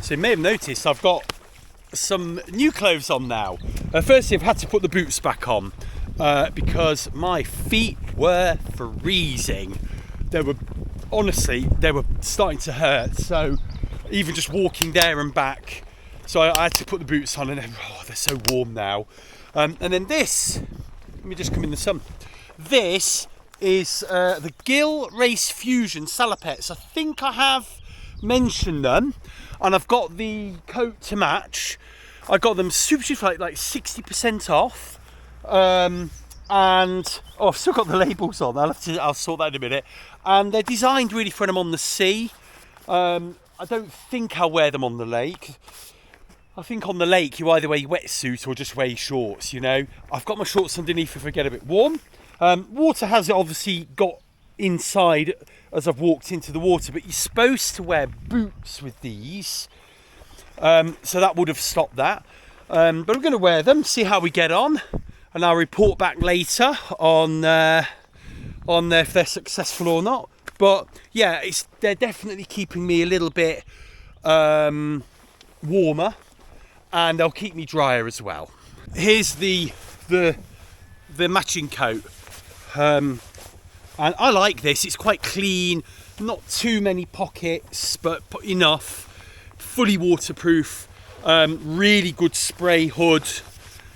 So you may have noticed I've got some new clothes on now. Firstly, I've had to put the boots back on because my feet were freezing. They were starting to hurt. So even just walking there and back, so I had to put the boots on, and they're so warm now. And then this, let me just come in the sun. This is the Gill Race Fusion salopettes. I think I have mentioned them, and I've got the coat to match. I got them super cheap, like 60% off. And I've still got the labels on. I'll sort that in a minute. And they're designed really for when I'm on the sea. I don't think I'll wear them on the lake. I think on the lake you either wear your wetsuit or just wear your shorts, you know. I've got my shorts underneath if I get a bit warm. Water has obviously got inside as I've walked into the water, but you're supposed to wear boots with these. So that would have stopped that. But I'm going to wear them, see how we get on, and I'll report back later on if they're successful or not. But yeah, they're definitely keeping me a little bit warmer, and they'll keep me drier as well. Here's the matching coat, and I like this. It's quite clean, not too many pockets, but enough. Fully waterproof, really good spray hood,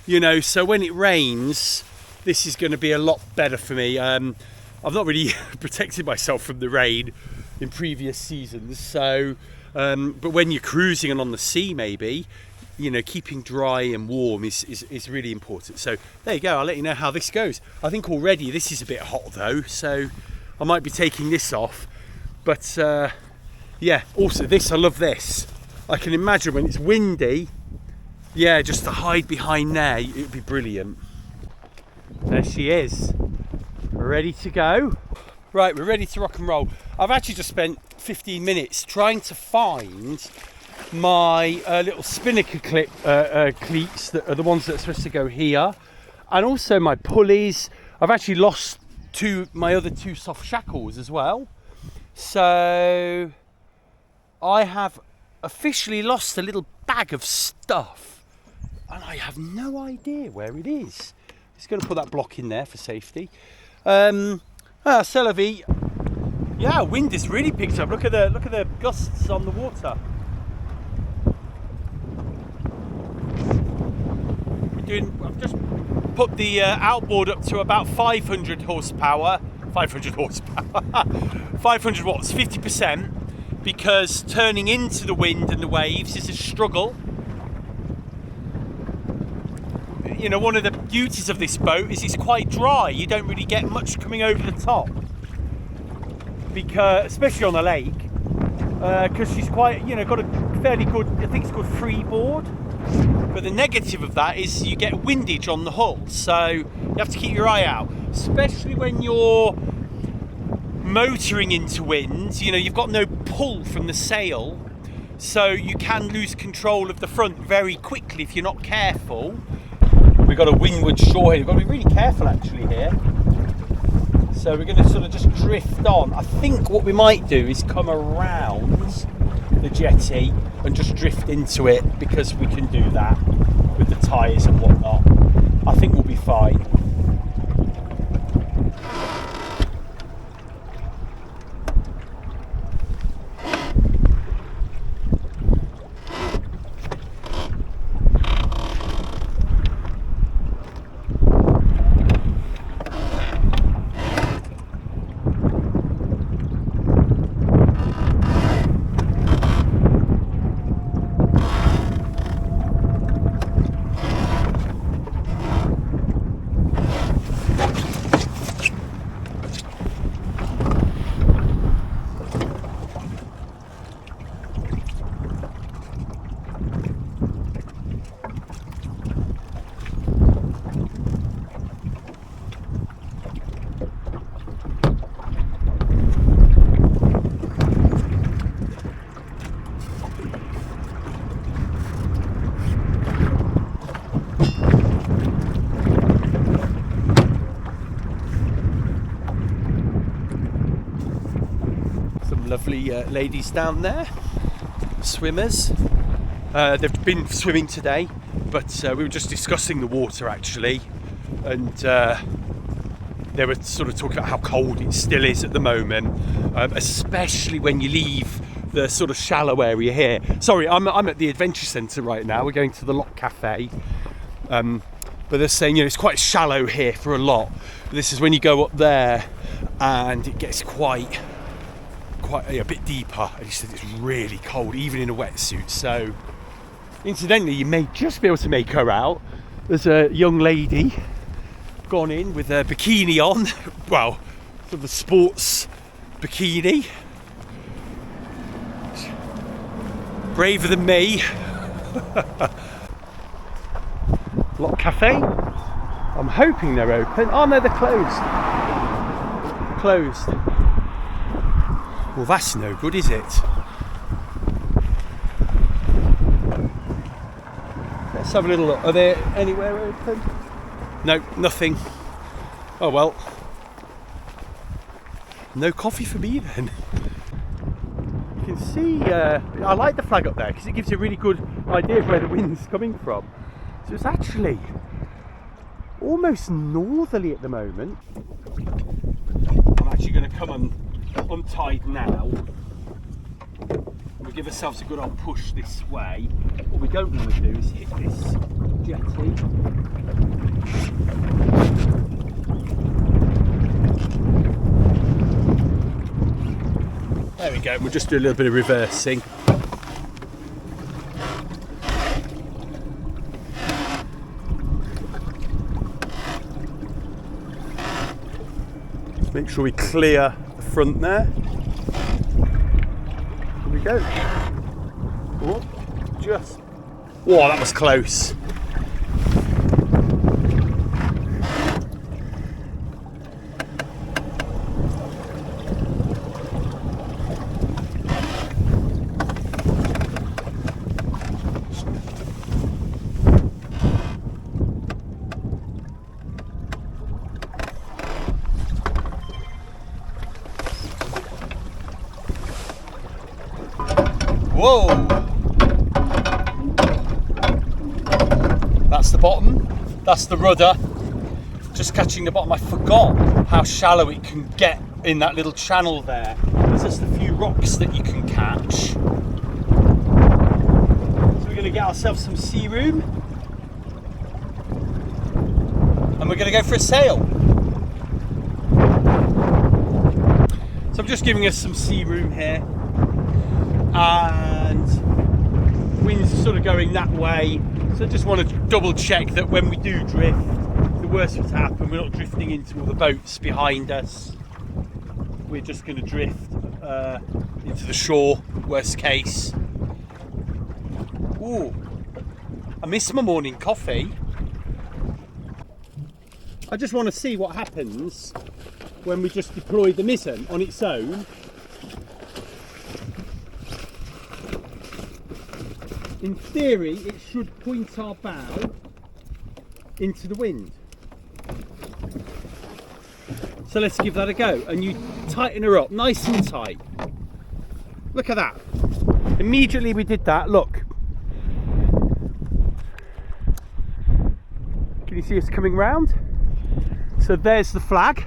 you know, so when it rains this is going to be a lot better for me. I've not really protected myself from the rain in previous seasons, so but when you're cruising and on the sea, maybe, you know, keeping dry and warm is really important. So there you go, I'll let you know how this goes. I think already this is a bit hot though, so I might be taking this off. But yeah, also this, I love this. I can imagine when it's windy, yeah, just to hide behind there, it would be brilliant. There she is, ready to go. Right, we're ready to rock and roll. I've actually just spent 15 minutes trying to find my little spinnaker cleats that are the ones that are supposed to go here, and also my pulleys. I've actually lost my other two soft shackles as well, so I have officially lost a little bag of stuff, and I have no idea where it is. Just going to put that block in there for safety. C'est la vie. Yeah, wind is really picked up. Look at the gusts on the water. I've just put the outboard up to about 500 horsepower. 500 horsepower. 500 watts, 50%, because turning into the wind and the waves is a struggle. You know, one of the beauties of this boat is it's quite dry. You don't really get much coming over the top, because especially on a lake, because she's quite, you know, got a fairly good, I think it's called freeboard. But the negative of that is you get windage on the hull, so you have to keep your eye out, especially when you're motoring into wind. You know, you've got no pull from the sail, so you can lose control of the front very quickly if you're not careful. We've got a windward shore here. We've got to be really careful actually here. So we're going to sort of just drift on. I think what we might do is come around the jetty and just drift into it, because we can do that with the tyres and whatnot. I think we'll be fine. Lovely ladies down there, swimmers. They've been swimming today, but we were just discussing the water actually, and they were sort of talking about how cold it still is at the moment, especially when you leave the sort of shallow area here. Sorry, I'm at the adventure centre right now. We're going to the Lock Cafe, but they're saying, you know, it's quite shallow here for a lot. But this is when you go up there and it gets quite a bit deeper. And he said it's really cold, even in a wetsuit. So, incidentally, you may just be able to make her out. There's a young lady gone in with a bikini on, well, sort of a sports bikini. Braver than me. Lock Cafe. I'm hoping they're open. Oh no, they're closed. Closed. Well, that's no good, is it? Let's have a little look. Are there anywhere open? No, nothing. Oh well. No coffee for me then. You can see, I like the flag up there because it gives you a really good idea of where the wind's coming from. So it's actually almost northerly at the moment. I'm actually going to come untied now. We'll give ourselves a good old push this way. What we don't want to do is hit this jetty. There we go, we'll just do a little bit of reversing. Make sure we clear the front there. Here we go. Oh, just. Whoa, that was close. Whoa! That's the bottom, that's the rudder. Just catching the bottom. I forgot how shallow it can get in that little channel there. There's just a few rocks that you can catch. So we're going to get ourselves some sea room. And we're going to go for a sail. So I'm just giving us some sea room here. And wind's sort of going that way, so I just want to double check that when we do drift, the worst that's happen, we're not drifting into all the boats behind us. We're just going to drift into the shore, worst case. Ooh, I missed my morning coffee. I just want to see what happens when we just deploy the mizzen on its own. In theory, it should point our bow into the wind. So let's give that a go. And you tighten her up nice and tight. Look at that. Immediately we did that, look. Can you see us coming round? So there's the flag.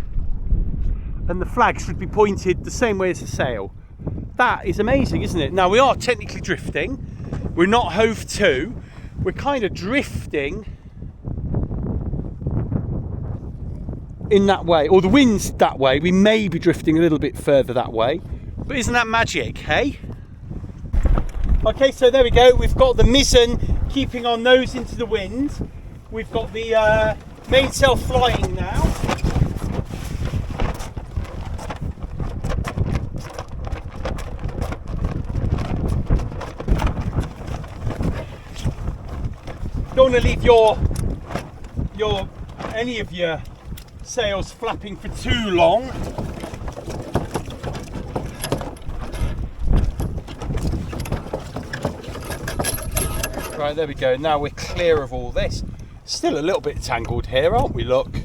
And the flag should be pointed the same way as the sail. That is amazing, isn't it? Now we are technically drifting. We're not hove to, we're kind of drifting in that way, or the wind's that way. We may be drifting a little bit further that way, but isn't that magic, hey? Okay, so there we go. We've got the mizzen keeping our nose into the wind. We've got the mainsail flying now. Don't want to leave any of your sails flapping for too long. Right, there we go. Now we're clear of all this. Still a little bit tangled here, aren't we? Look,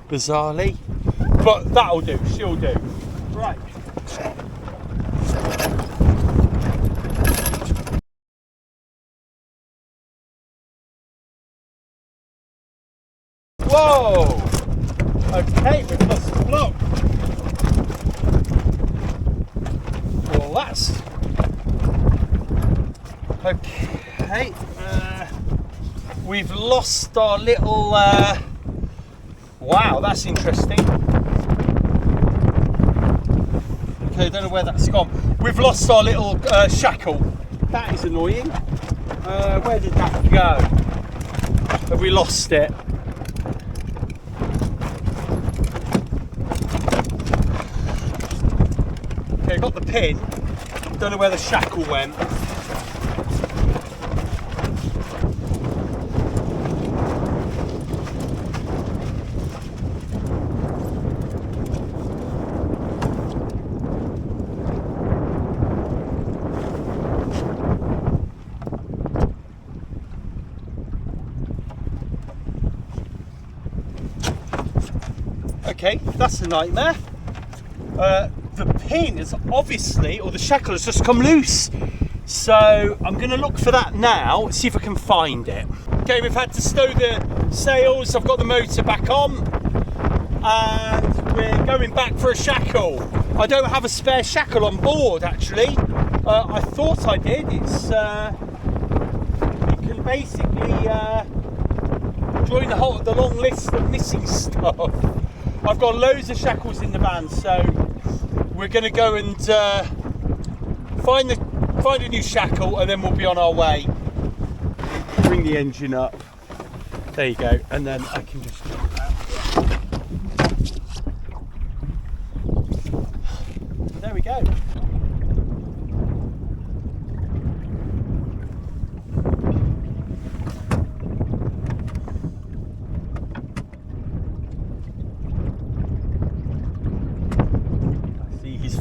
bizarrely, but that'll do. She'll do. Right. Whoa! Okay, we've lost the block. Well, that's okay. We've lost our little. Wow, that's interesting. Okay, I don't know where that's gone. We've lost our little shackle. That is annoying. Where did that go? Have we lost it? Okay, got the pin. Don't know where the shackle went. Okay, that's a nightmare. The pin is obviously, or the shackle has just come loose. So I'm going to look for that now, see if I can find it. Okay, we've had to stow the sails. I've got the motor back on, and we're going back for a shackle. I don't have a spare shackle on board, actually. I thought I did. It's you can basically join the long list of missing stuff. I've got loads of shackles in the van, so we're going to go and find a new shackle, and then we'll be on our way. Bring the engine up. There you go, and then I can just jump out. There we go.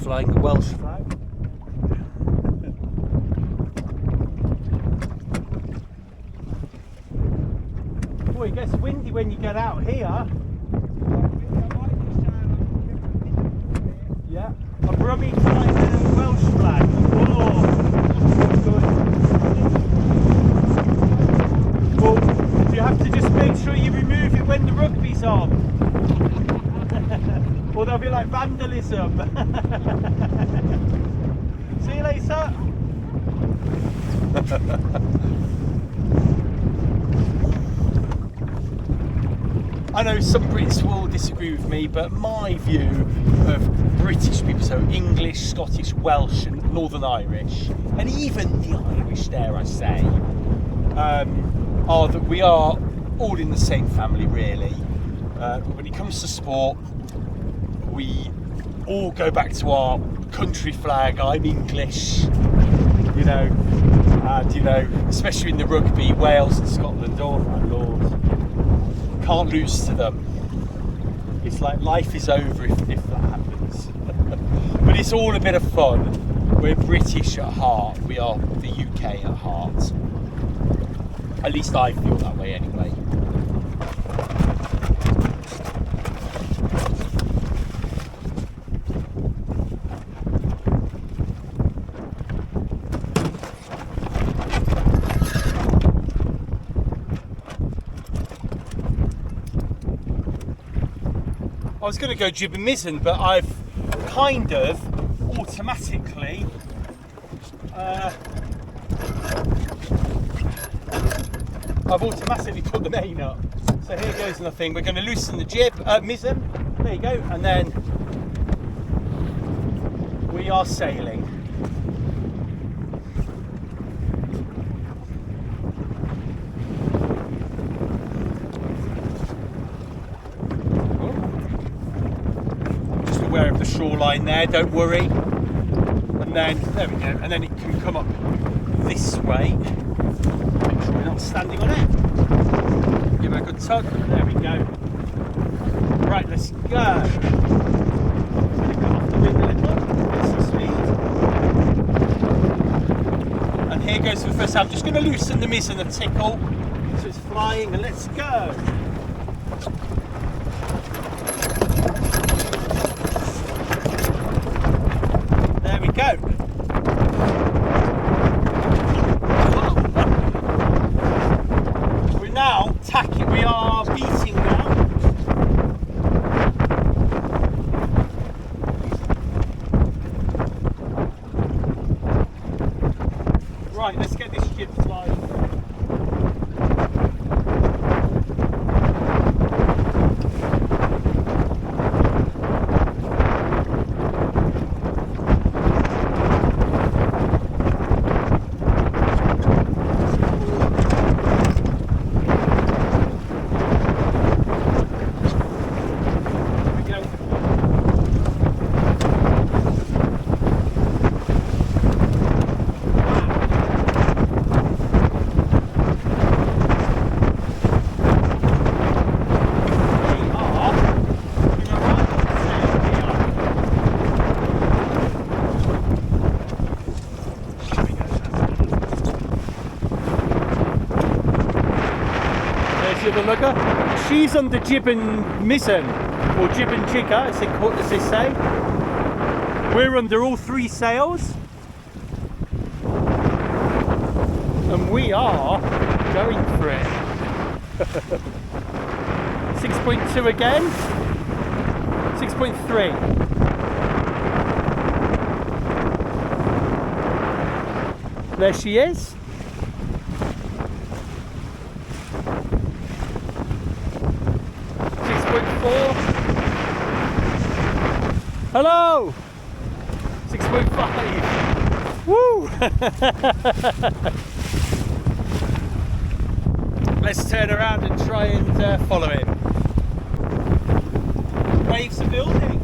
Flying the Welsh flag. Boy, it gets windy when you get out here. Yeah, a Brummie flying the Welsh flag. Oh, good. Well, you have to just make sure you remove it when the rugby's on. Or they'll be like vandalism. See you later. I know some Brits will disagree with me, but my view of British people, so English, Scottish, Welsh and Northern Irish, and even the Irish, dare I say, are that we are all in the same family, really. When it comes to sport, we all go back to our country flag. I'm English, you know, and you know, especially in the rugby, Wales and Scotland, oh my lord, can't lose to them. It's like life is over if that happens. But it's all a bit of fun. We're British at heart. We are the UK at heart. At least I feel that way anyway. I was going to go Jib and Mizzen, but I've kind of automatically put the main up. So here goes nothing. We're going to loosen the jib, mizzen. There you go, and then we are sailing. Aware of the shoreline there, don't worry. And then there we go, and then it can come up this way. Make sure we're not standing on it. Give it a good tug. There we go. Right, let's go. Cut off the wind a little, get some speed. And here goes the first time. I'm just going to loosen the mizzen a tickle so it's flying, and let's go. Go. We're now tacking, we are beating now. Right, let's get this jib flying. The lugger. She's under Jib and Mizzen, or Jib and Jigger as they say. We're under all three sails, and we are going for it. 6.2 again. 6.3. There she is. Hello! 6.5. Woo! Let's turn around and try and follow him. Waves are building.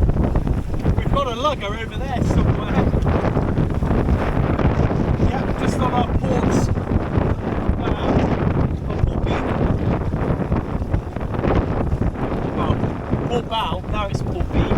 We've got a lugger over there somewhere. Yeah, just on our ports. Port bow. Now it's port beam.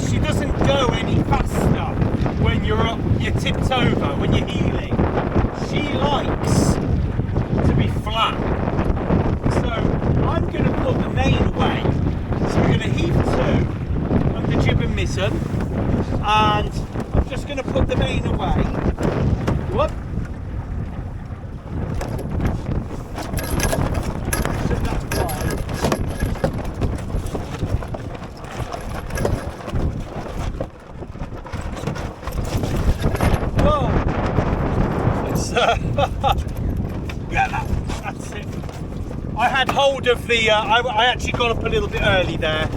She doesn't go any faster when you're tipped over, when you're heeling. She likes to be flat. So I'm going to put the main away. So we're going to heave 2 under Jib and Mizzen, and I'm just going to put the main away. Whoop. Yeah, that's it. I had hold of the, I actually got up a little bit early there.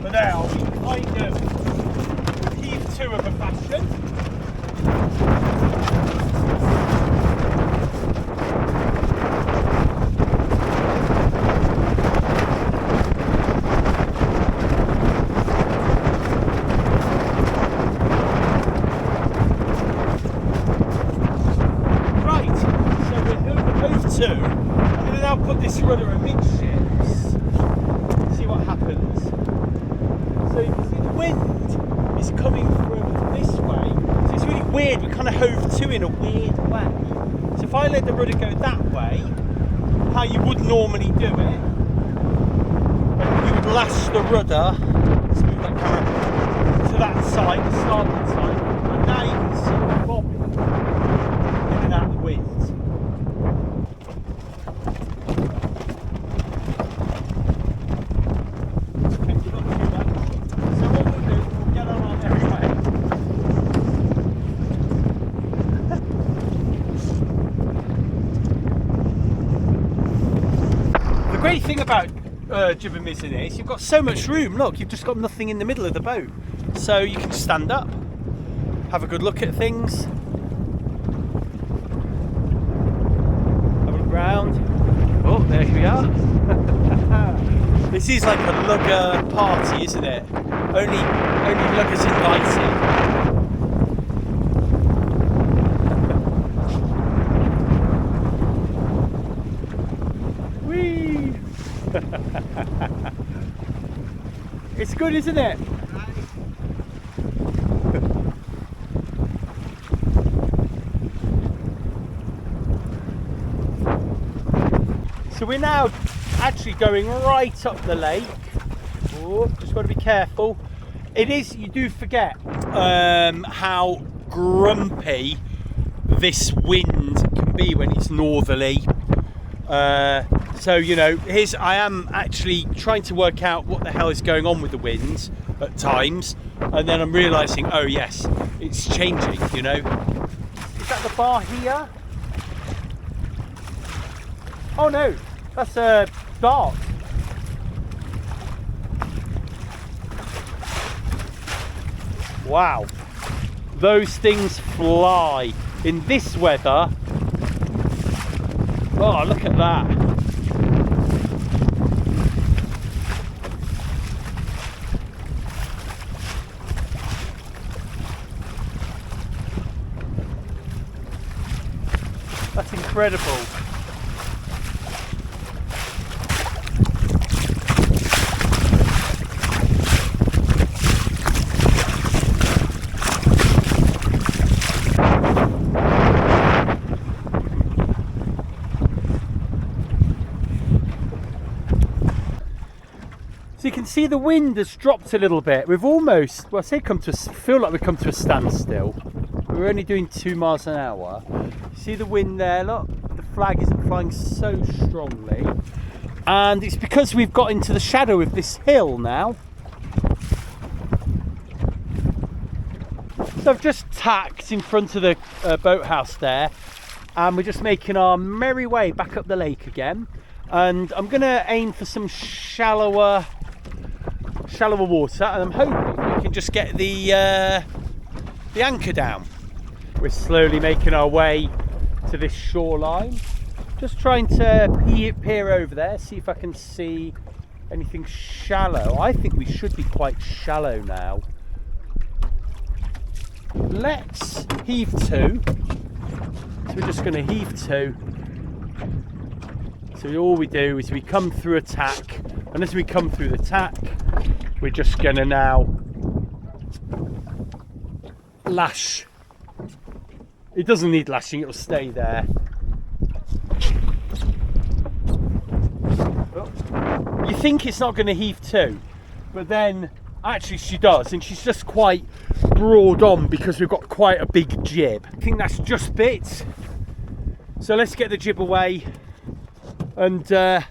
But now we kind of heave 2 of a fashion. I'm going to now put this rudder amidships, see what happens. So you can see the wind is coming from this way, so it's really weird. We kind of hove to in a weird way. So if I let the rudder go that way, how you would normally do it, you would lash the rudder, let's move that camera, to that side, the starboard side, and now you can see the bobbing in and out of the wind. The great thing about Jib and Mizzen is you've got so much room. Look, you've just got nothing in the middle of the boat, so you can stand up, have a good look at things. This is like a lugger party, isn't it? Only luggers invited. Whee! It's good, isn't it? So we're now actually going right up the lake. Oh, just got to be careful. It is, you do forget how grumpy this wind can be when it's northerly. So, you know, I am actually trying to work out what the hell is going on with the winds at times, and then I'm realising, oh yes, it's changing, you know. Is that the bar here? Oh no, that's a dart. Wow, those things fly in this weather. Oh, look at that. That's incredible. So you can see the wind has dropped a little bit. We've almost, well, I say feel like we've come to a standstill. We're only doing 2 miles an hour. See the wind there, look, the flag isn't flying so strongly. And it's because we've got into the shadow of this hill now. So I've just tacked in front of the boathouse there, and we're just making our merry way back up the lake again. And I'm gonna aim for some shallower water, and I'm hoping we can just get the anchor down. We're slowly making our way to this shoreline, just trying to peer over there, see if I can see anything shallow. I think we should be quite shallow now. Let's heave to. So we're just going to heave to. So all we do is we come through a tack, and as we come through the tack, we're just going to now lash. It doesn't need lashing, it'll stay there. Oh. You think it's not going to heave to, but then actually she does, and she's just quite broad on because we've got quite a big jib. I think that's just bits. So let's get the jib away and have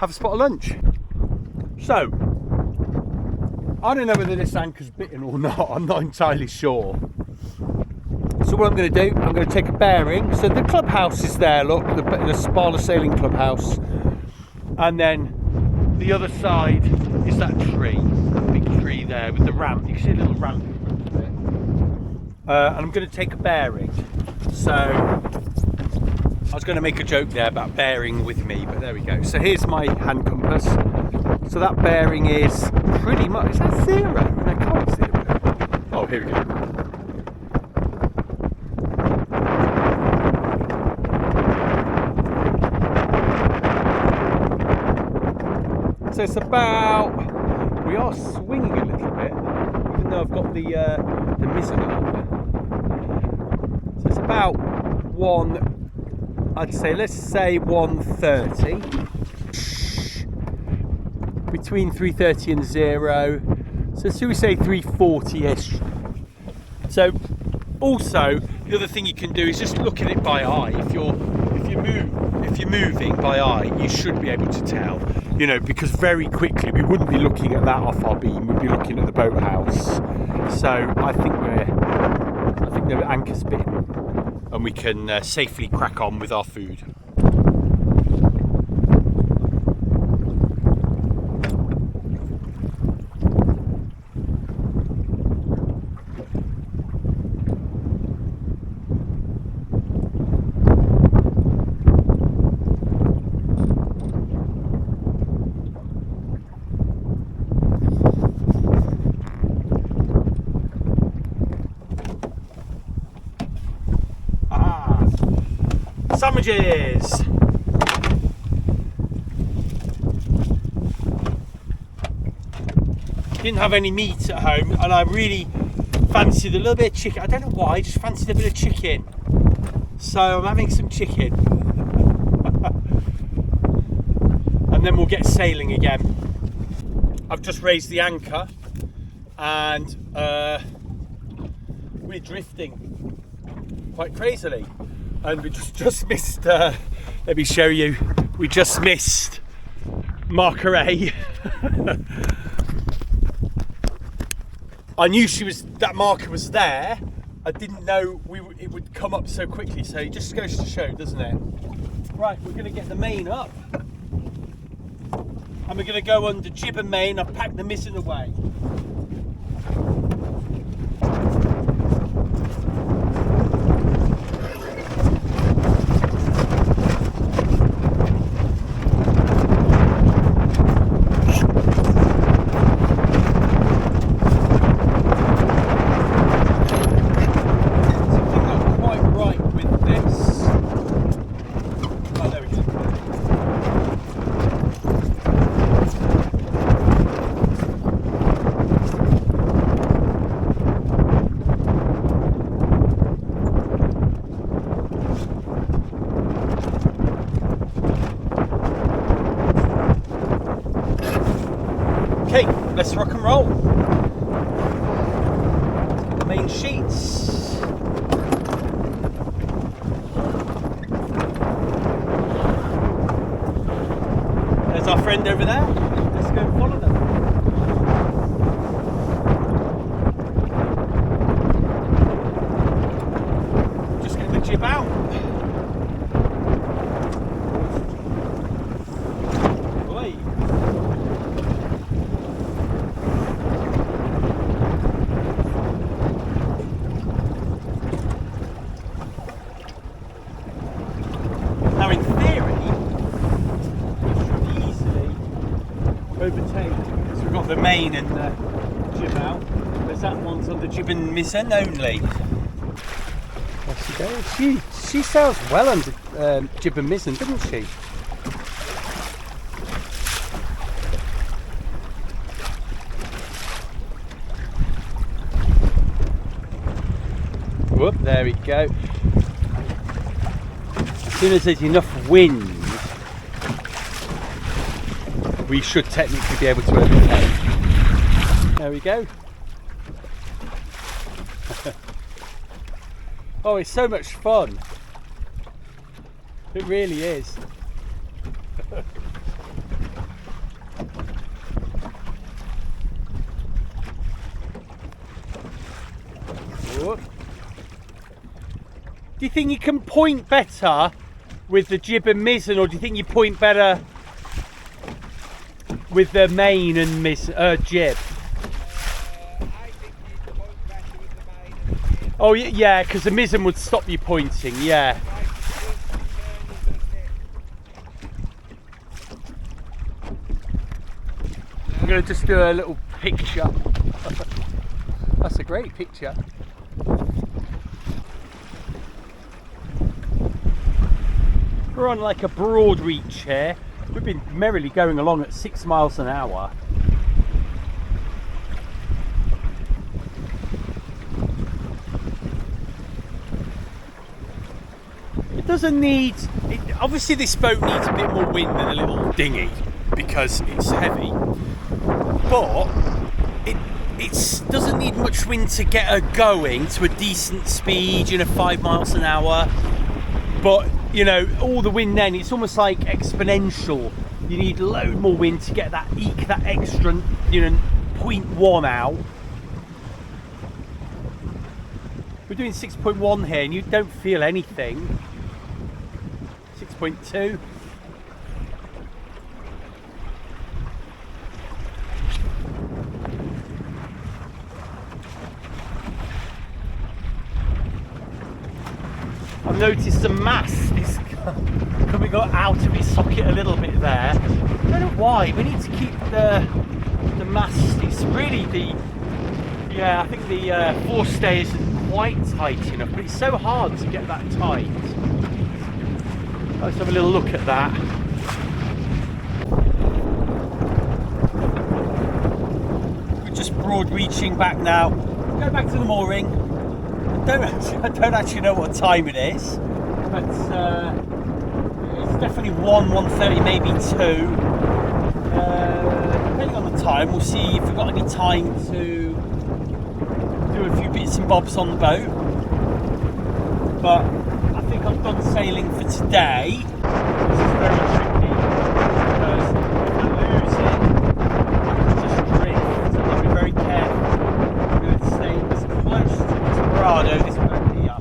a spot of lunch. So, I don't know whether this anchor's bitten or not, I'm not entirely sure. So what I'm going to do, I'm going to take a bearing. So the clubhouse is there, look, the Bala sailing clubhouse. And then the other side is that tree, that big tree there with the ramp. You can see a little ramp in front of it. And I'm going to take a bearing. So I was going to make a joke there about bearing with me, but there we go. So here's my hand compass. So that bearing is pretty much, is that 0? I can't see it. Oh, here we go. So it's about, we are swinging a little bit, even though I've got the mizzen up. So it's about I'd say, let's say 130. Between 330 and 0. So should we say 340-ish? So also, the other thing you can do is just look at it by eye. If you're moving by eye, you should be able to tell. You know, because very quickly we wouldn't be looking at that off our beam, we'd be looking at the boathouse. So I think the anchor's bitten, and we can safely crack on with our food. Sandwiches! Didn't have any meat at home, and I really fancied a little bit of chicken. I don't know why, I just fancied a bit of chicken. So I'm having some chicken. And then we'll get sailing again. I've just raised the anchor, and we're drifting quite crazily. And we just missed, let me show you, we just missed marker A. I knew that marker was there. I didn't know it would come up so quickly, so it just goes to show, doesn't it? Right, we're going to get the main up. And we're going to go under jib and main. I've packed the mizzen away. Okay, let's rock and roll. The main sheets. There's our friend over there. Let's go and follow them. Just get the jib out. Now in theory, we should easily overtake, so we've got the main and the jib out, whereas that one's on the Jib and Mizzen only. There she goes. She sails well under Jib and Mizzen, doesn't she? Whoop, there we go. As soon as there's enough wind, we should technically be able to overtake. There we go. Oh, it's so much fun. It really is. Whoop. Do you think you can point better with the Jib and Mizzen, or do you think you point better with the main and jib? I think you point better with the main and jib. Oh yeah, because the Mizzen would stop you pointing, yeah. I'm going to just do a little picture. That's a great picture. We're on like a broad reach here. We've been merrily going along at 6 miles an hour. It doesn't need, obviously this boat needs a bit more wind than a little dinghy because it's heavy, but it doesn't need much wind to get her going to a decent speed, 5 miles an hour. But all the wind then, it's almost like exponential. You need a load more wind to get that extra 0.1 out. We're doing 6.1 here and you don't feel anything. 6.2. I've noticed the mast is coming out of its socket a little bit there. I don't know why. We need to keep the mast. It's really I think the forestay isn't quite tight enough, but it's so hard to get that tight. Let's have a little look at that. We're just broad reaching back now. Go back to the mooring. I don't actually know what time it is, but it's definitely 1:30, maybe 2. Depending on the time, we'll see if we've got any time to do a few bits and bobs on the boat. But I think I'm done sailing for today. This is very tricky because if I lose it, I can just drift. So I've got to be very careful. I'm going to stay as close to this Prado, this boat here,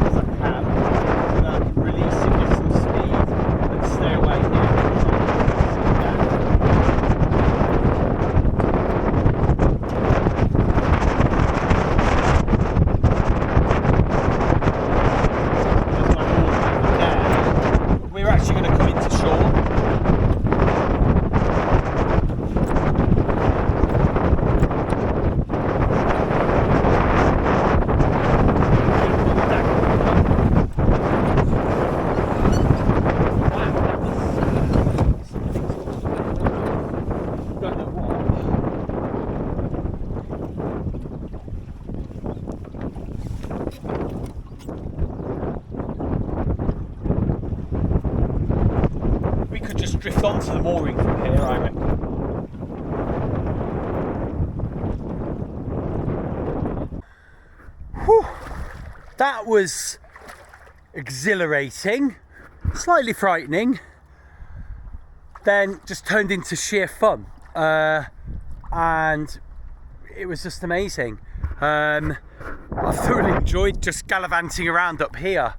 as I can, so that I can release it with some speed and stay away here. We're actually going to come into shore. Don't know what. We could just drift onto the mooring from here, I reckon. Whew. That was exhilarating, slightly frightening, then just turned into sheer fun, and it was just amazing. I thoroughly enjoyed just gallivanting around up here,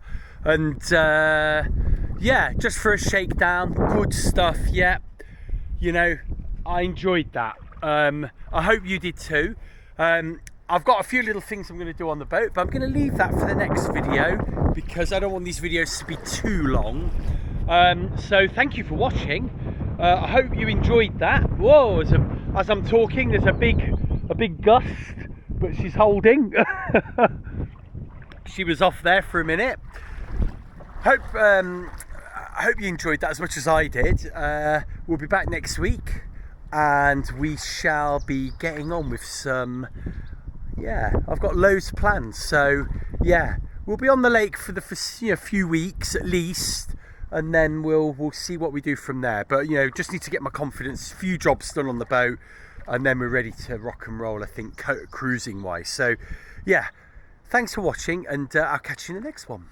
and yeah, just for a shakedown, good stuff. Yeah, you know, I enjoyed that. I hope you did too. I've got a few little things I'm going to do on the boat, but I'm going to leave that for the next video because I don't want these videos to be too long. So thank you for watching. I hope you enjoyed that. Whoa, as I'm talking, there's a big gust, but she's holding. She was off there for a minute. I hope you enjoyed that as much as I did. We'll be back next week, and we shall be getting on with some. Yeah, I've got loads planned. So yeah, we'll be on the lake for the few weeks at least, and then we'll see what we do from there. But you know, just need to get my confidence, a few jobs done on the boat, and then we're ready to rock and roll, I think, cruising wise. So yeah, thanks for watching, and I'll catch you in the next one.